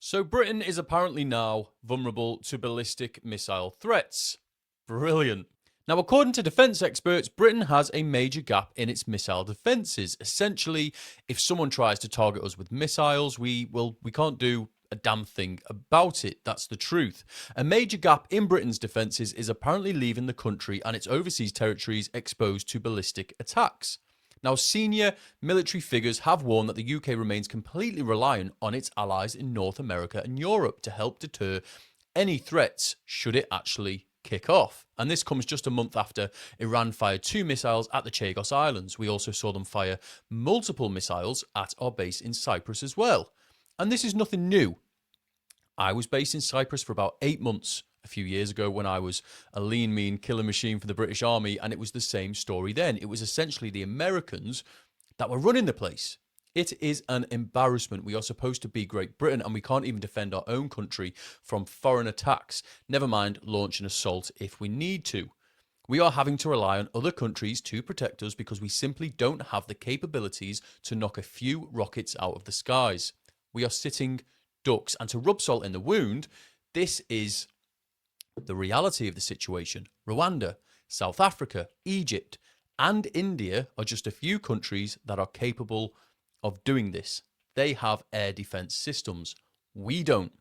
So Britain is apparently now vulnerable to ballistic missile threats. Brilliant. Now, according to defence experts, Britain has a major gap in its missile defences. Essentially, if someone tries to target us with missiles, we can't do a damn thing about it. That's the truth. A major gap in Britain's defences is apparently leaving the country and its overseas territories exposed to ballistic attacks. Now, senior military figures have warned that the UK remains completely reliant on its allies in North America and Europe to help deter any threats should it actually kick off. And this comes just a month after Iran fired 2 missiles at the Chagos Islands. We also saw them fire multiple missiles at our base in Cyprus as well. And this is nothing new. I was based in Cyprus for about 8 months a few years ago when I was a lean, mean killer machine for the British Army, and it was the same story then. It was essentially the Americans that were running the place. It is an embarrassment. We are supposed to be Great Britain, and we can't even defend our own country from foreign attacks, never mind launch an assault if we need to. We are having to rely on other countries to protect us because we simply don't have the capabilities to knock a few rockets out of the skies. We are sitting ducks, and to rub salt in the wound, this is the reality of the situation. Rwanda, South Africa, Egypt, and India are just a few countries that are capable of doing this. They have air defense systems. We don't.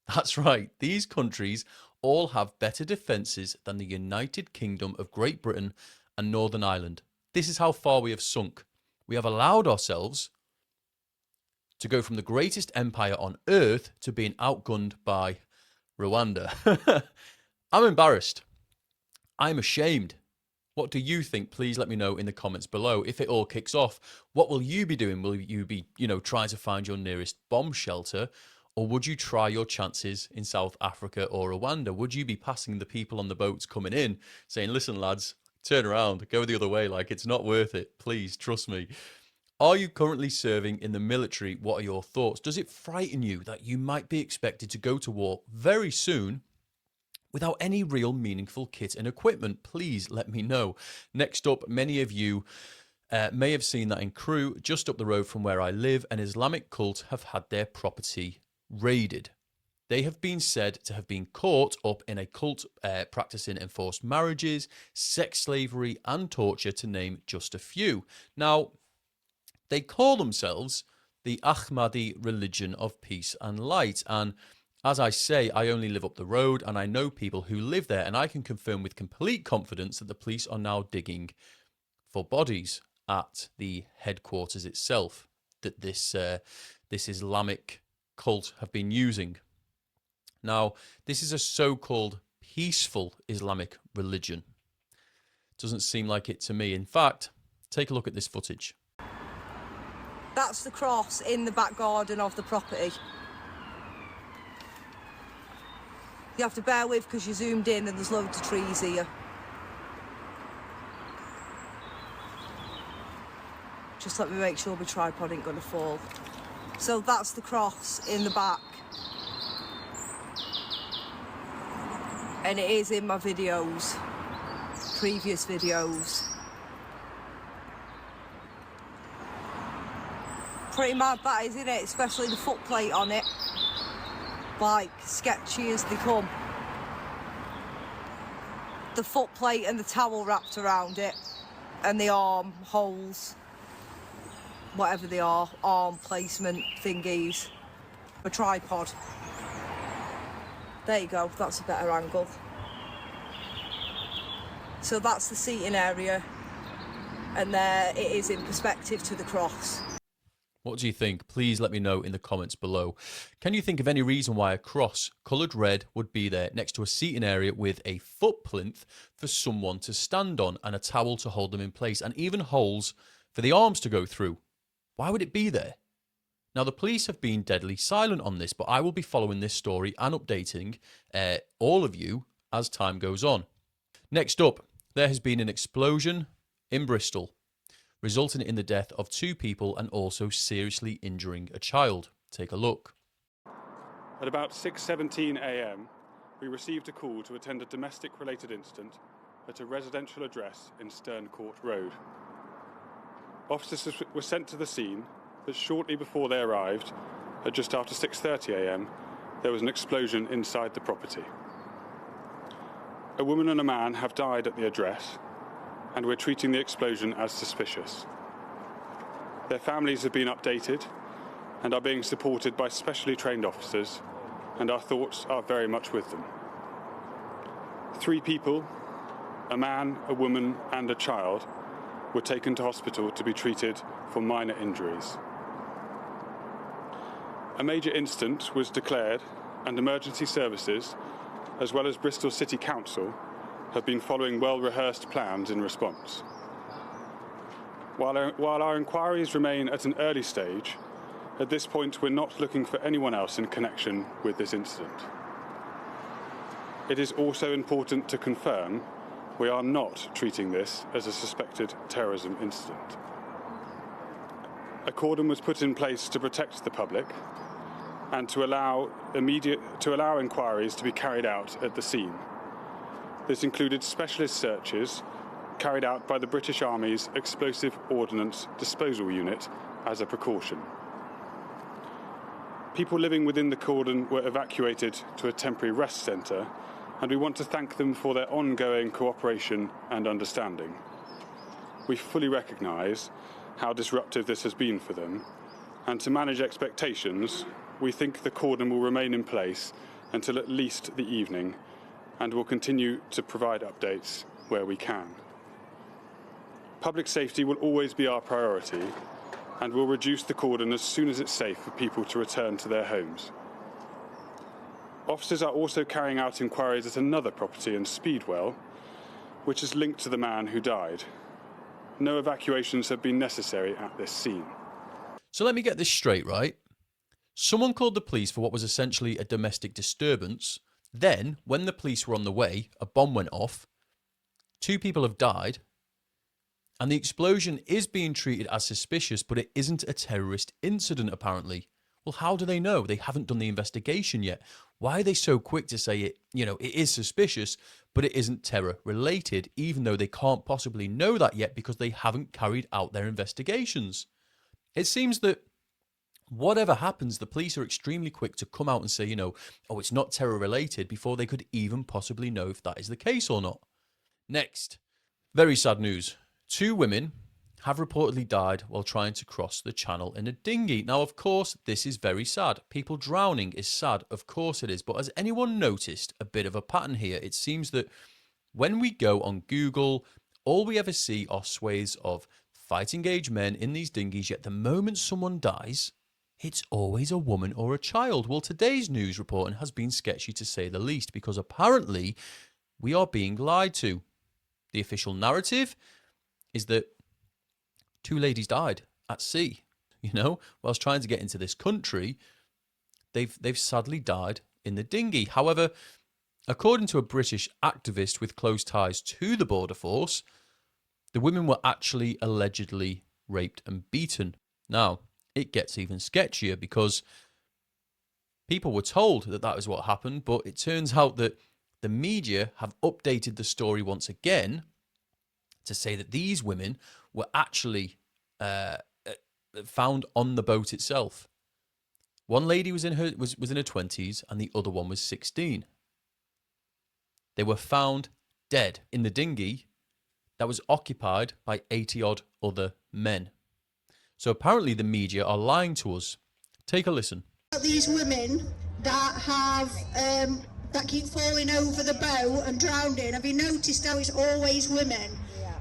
That's right. These countries all have better defenses than the United Kingdom of Great Britain and Northern Ireland. This is how far we have sunk. We have allowed ourselves to go from the greatest empire on earth to being outgunned by Rwanda. I'm embarrassed. I'm ashamed. What do you think? Please let me know in the comments below. If it all kicks off, what will you be doing? Will you be, trying to find your nearest bomb shelter? Or would you try your chances in South Africa or Rwanda? Would you be passing the people on the boats coming in saying, listen, lads, turn around, go the other way, like it's not worth it. Please, trust me. Are you currently serving in the military? What are your thoughts? Does it frighten you that you might be expected to go to war very soon without any real meaningful kit and equipment? Please let me know. Next up, many of you may have seen that in Crewe, just up the road from where I live, an Islamic cult have had their property raided. They have been said to have been caught up in a cult practicing enforced marriages, sex slavery, and torture, to name just a few. Now, they call themselves the Ahmadi religion of peace and light. And as I say, I only live up the road and I know people who live there, and I can confirm with complete confidence that the police are now digging for bodies at the headquarters itself that this Islamic cult have been using. Now, this is a so-called peaceful Islamic religion. Doesn't seem like it to me. In fact, take a look at this footage. That's the cross in the back garden of the property. You have to bear with because you zoomed in and there's loads of trees here. Just let me make sure my tripod ain't gonna fall. So that's the cross in the back. And it is in my videos, previous videos. Pretty mad that is, isn't it? Especially the footplate on it. Like, sketchy as they come. The footplate and the towel wrapped around it. And the arm holes. Whatever they are, arm placement thingies. A tripod. There you go, that's a better angle. So that's the seating area. And there it is in perspective to the cross. What do you think? Please let me know in the comments below. Can you think of any reason why a cross coloured red would be there next to a seating area with a foot plinth for someone to stand on and a towel to hold them in place, and even holes for the arms to go through? Why would it be there? Now, the police have been deadly silent on this, but I will be following this story and updating all of you as time goes on. Next up, there has been an explosion in Bristol, resulting in the death of 2 people and also seriously injuring a child. Take a look. At about 6:17 a.m, we received a call to attend a domestic-related incident at a residential address in Stern Court Road. Officers were sent to the scene, but shortly before they arrived, at just after 6:30 a.m., there was an explosion inside the property. A woman and a man have died at the address, and we're treating the explosion as suspicious. Their families have been updated and are being supported by specially trained officers, and our thoughts are very much with them. 3 people, a man, a woman and a child, were taken to hospital to be treated for minor injuries. A major incident was declared, and emergency services, as well as Bristol City Council, have been following well-rehearsed plans in response. While our inquiries remain at an early stage, at this point we're not looking for anyone else in connection with this incident. It is also important to confirm we are not treating this as a suspected terrorism incident. A cordon was put in place to protect the public and to allow inquiries to be carried out at the scene. This included specialist searches carried out by the British Army's Explosive Ordnance Disposal Unit as a precaution. People living within the cordon were evacuated to a temporary rest centre, and we want to thank them for their ongoing cooperation and understanding. We fully recognise how disruptive this has been for them, and to manage expectations, we think the cordon will remain in place until at least the evening, and will continue to provide updates where we can. Public safety will always be our priority, and we'll reduce the cordon as soon as it's safe for people to return to their homes. Officers are also carrying out inquiries at another property in Speedwell, which is linked to the man who died. No evacuations have been necessary at this scene. So let me get this straight, right? Someone called the police for what was essentially a domestic disturbance. Then, when the police were on the way, a bomb went off. 2 people have died. And the explosion is being treated as suspicious, but it isn't a terrorist incident, apparently. Well, how do they know? They haven't done the investigation yet. Why are they so quick to say it is suspicious, but it isn't terror-related, even though they can't possibly know that yet because they haven't carried out their investigations? It seems that whatever happens, the police are extremely quick to come out and say, it's not terror-related before they could even possibly know if that is the case or not. Next, very sad news. 2 women have reportedly died while trying to cross the channel in a dinghy. Now, of course, this is very sad. People drowning is sad. Of course it is. But has anyone noticed a bit of a pattern here? It seems that when we go on Google, all we ever see are swathes of fighting age men in these dinghies, yet the moment someone dies, it's always a woman or a child. Well, today's news reporting has been sketchy to say the least, because apparently we are being lied to. The official narrative is that 2 ladies died at sea, whilst trying to get into this country. They've sadly died in the dinghy. However, according to a British activist with close ties to the border force, the women were actually allegedly raped and beaten. Now, it gets even sketchier because people were told that is what happened, but it turns out that the media have updated the story once again to say that these women were actually found on the boat itself. One lady was in her 20s and the other one was 16. They were found dead in the dinghy that was occupied by 80-odd other men. So apparently the media are lying to us. Take a listen. These women that keep falling over the boat and drowning, have you noticed how it's always women?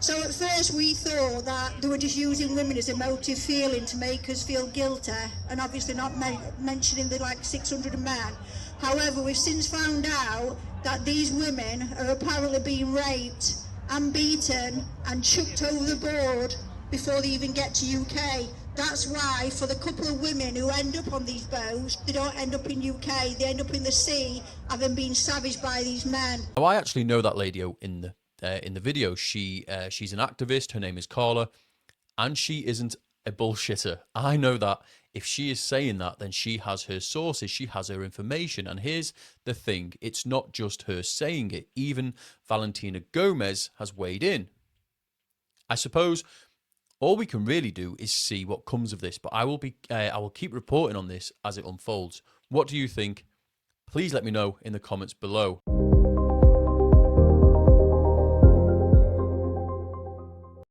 So at first we thought that they were just using women as a motive feeling to make us feel guilty, and obviously not mentioning the 600 men. However, we've since found out that these women are apparently being raped and beaten and chucked overboard before they even get to UK. That's why for the couple of women who end up on these boats, they don't end up in UK, they end up in the sea, having been savaged by these men. Now, I actually know that lady in the video. She's an activist. Her name is Carla, and she isn't a bullshitter. I know that if she is saying that, then she has her sources, she has her information. And here's the thing, it's not just her saying it. Even Valentina Gomez has weighed in. I suppose All we can really do is see what comes of this, but I will keep reporting on this as it unfolds. What do you think? Please let me know in the comments below.